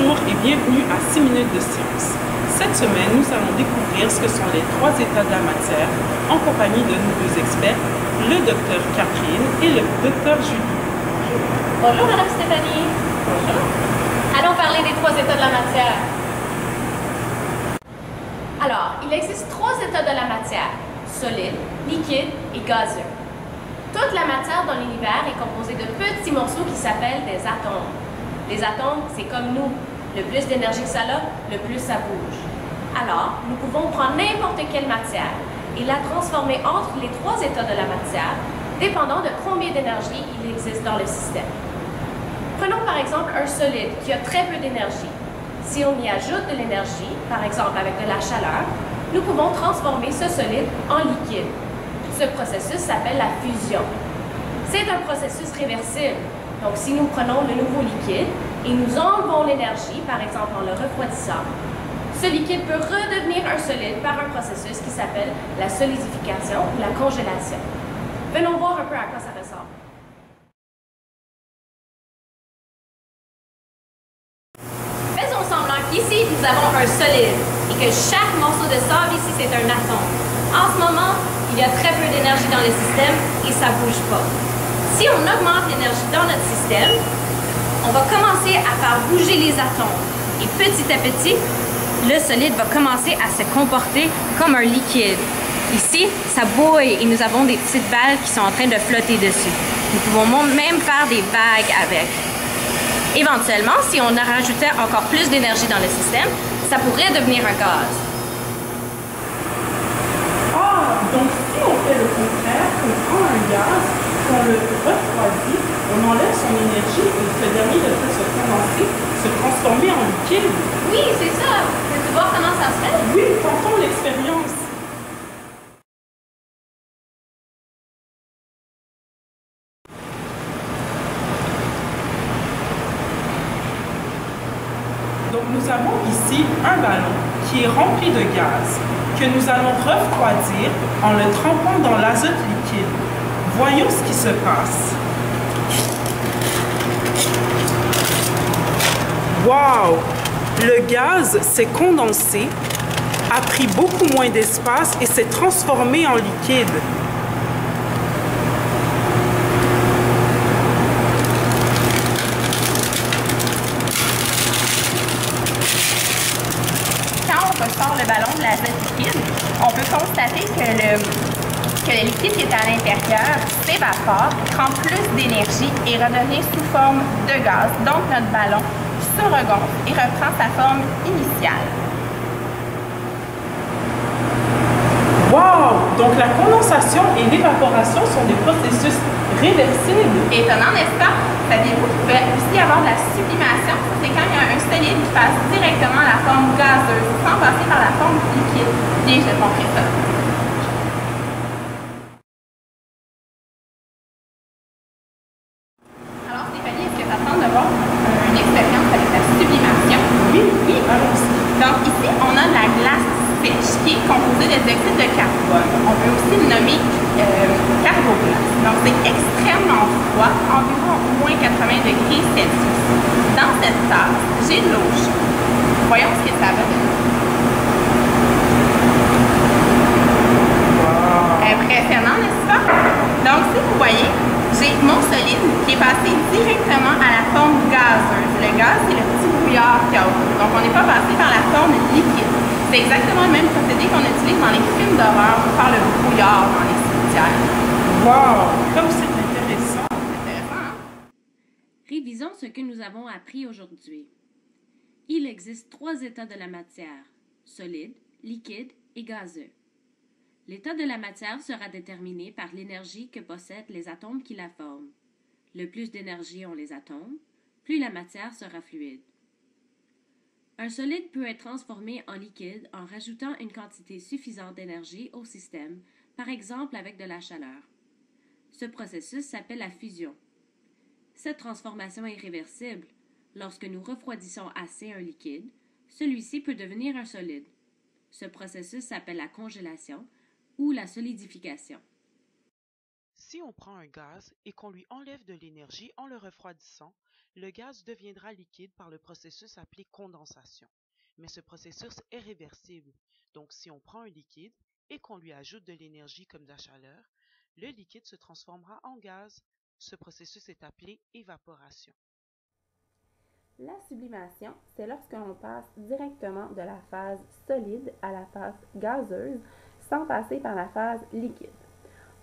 Bonjour et bienvenue à 6 minutes de science. Cette semaine, nous allons découvrir ce que sont les 3 états de la matière en compagnie de nos 2 experts, le docteur Catherine et le docteur Julie. Bonjour Madame Stéphanie. Bonjour. Allons parler des 3 états de la matière. Alors, il existe 3 états de la matière, solide, liquide et gazeux. Toute la matière dans l'univers est composée de petits morceaux qui s'appellent des atomes. Les atomes, c'est comme nous. Le plus d'énergie que ça a, le plus ça bouge. Alors, nous pouvons prendre n'importe quelle matière et la transformer entre les 3 états de la matière, dépendant de combien d'énergie il existe dans le système. Prenons par exemple un solide qui a très peu d'énergie. Si on y ajoute de l'énergie, par exemple avec de la chaleur, nous pouvons transformer ce solide en liquide. Ce processus s'appelle la fusion. C'est un processus réversible. Donc, si nous prenons le nouveau liquide et nous enlevons l'énergie, par exemple en le refroidissant, ce liquide peut redevenir un solide par un processus qui s'appelle la solidification ou la congélation. Venons voir un peu à quoi ça ressemble. Faisons semblant qu'ici, nous avons un solide et que chaque morceau de sable ici, c'est un atome. En ce moment, il y a très peu d'énergie dans le système et ça ne bouge pas. Si on augmente l'énergie dans notre système, on va commencer à faire bouger les atomes. Et petit à petit, le solide va commencer à se comporter comme un liquide. Ici, ça bouille et nous avons des petites balles qui sont en train de flotter dessus. Nous pouvons même faire des vagues avec. Éventuellement, si on rajoutait encore plus d'énergie dans le système, ça pourrait devenir un gaz. Ah, donc si on fait le contraire, on prend un gaz, qu'on le refroidit, on enlève son énergie et ce dernier devrait se condenser, se transformer en liquide. Oui, c'est ça. Veux-tu voir comment ça se fait? Oui, tentons l'expérience. Donc nous avons ici un ballon qui est rempli de gaz que nous allons refroidir en le trempant dans l'azote liquide. Voyons ce qui se passe. Wow! Le gaz s'est condensé, a pris beaucoup moins d'espace et s'est transformé en liquide. Quand on ressort le ballon de l'azote liquide, on peut constater que le liquide qui est à l'intérieur s'évapore, prend plus d'énergie et redevient sous forme de gaz. Donc notre ballon se regonfle et reprend sa forme initiale. Wow! Donc la condensation et l'évaporation sont des processus réversibles. Étonnant, n'est-ce pas? Saviez-vous qu'il peut aussi y avoir de la sublimation? C'est quand il y a un solide qui passe directement à la forme gazeuse, sans passer par la forme liquide. Viens, je vais te montrer ça. Alors Stéphanie, est-ce que tu attends de voir une expérience avec la sublimation? Oui, oui, allons-y. Donc ici, on a de la glace sèche qui est composée de dioxyde de carbone. On peut aussi le nommer carboglace. Donc c'est extrêmement froid, environ moins 80 degrés Celsius. Dans cette tasse, j'ai de l'eau chaude. Voyons ce que ça va donner. Impressionnant, n'est-ce pas? Donc si vous voyez, j'ai mon solide qui est passé directement à la forme gazeuse. Le gaz, c'est le petit brouillard qu'il y a autour. Donc on n'est pas passé par la forme liquide. C'est exactement le même procédé qu'on utilise dans les films d'horreur pour faire le brouillard dans les cimetières. Wow! Comme c'est intéressant. Intéressant, hein? Révisons ce que nous avons appris aujourd'hui. Il existe 3 états de la matière, solide, liquide et gazeux. L'état de la matière sera déterminé par l'énergie que possèdent les atomes qui la forment. Le plus d'énergie ont les atomes, plus la matière sera fluide. Un solide peut être transformé en liquide en rajoutant une quantité suffisante d'énergie au système, par exemple avec de la chaleur. Ce processus s'appelle la fusion. Cette transformation est réversible. Lorsque nous refroidissons assez un liquide, celui-ci peut devenir un solide. Ce processus s'appelle la congélation ou la solidification. Si on prend un gaz et qu'on lui enlève de l'énergie en le refroidissant, le gaz deviendra liquide par le processus appelé condensation. Mais ce processus est réversible. Donc, si on prend un liquide et qu'on lui ajoute de l'énergie comme de la chaleur, le liquide se transformera en gaz. Ce processus est appelé évaporation. La sublimation, c'est lorsque l'on passe directement de la phase solide à la phase gazeuse sans passer par la phase liquide.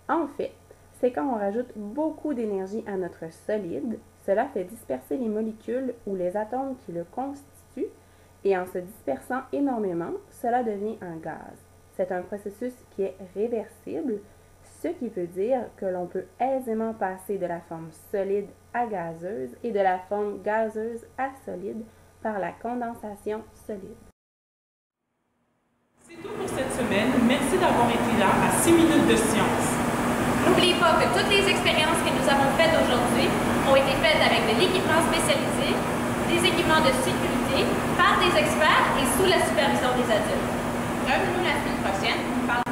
En fait, c'est quand on rajoute beaucoup d'énergie à notre solide, cela fait disperser les molécules ou les atomes qui le constituent et en se dispersant énormément, cela devient un gaz. C'est un processus qui est réversible, ce qui veut dire que l'on peut aisément passer de la forme solide à gazeuse et de la forme gazeuse à solide par la condensation solide. C'est tout pour cette semaine. Merci d'avoir été là à 6 minutes de science. N'oubliez pas que toutes les expériences que nous avons faites aujourd'hui ont été faites avec de l'équipement spécialisé, des équipements de sécurité, par des experts et sous la supervision des adultes. Revenez-nous la semaine prochaine.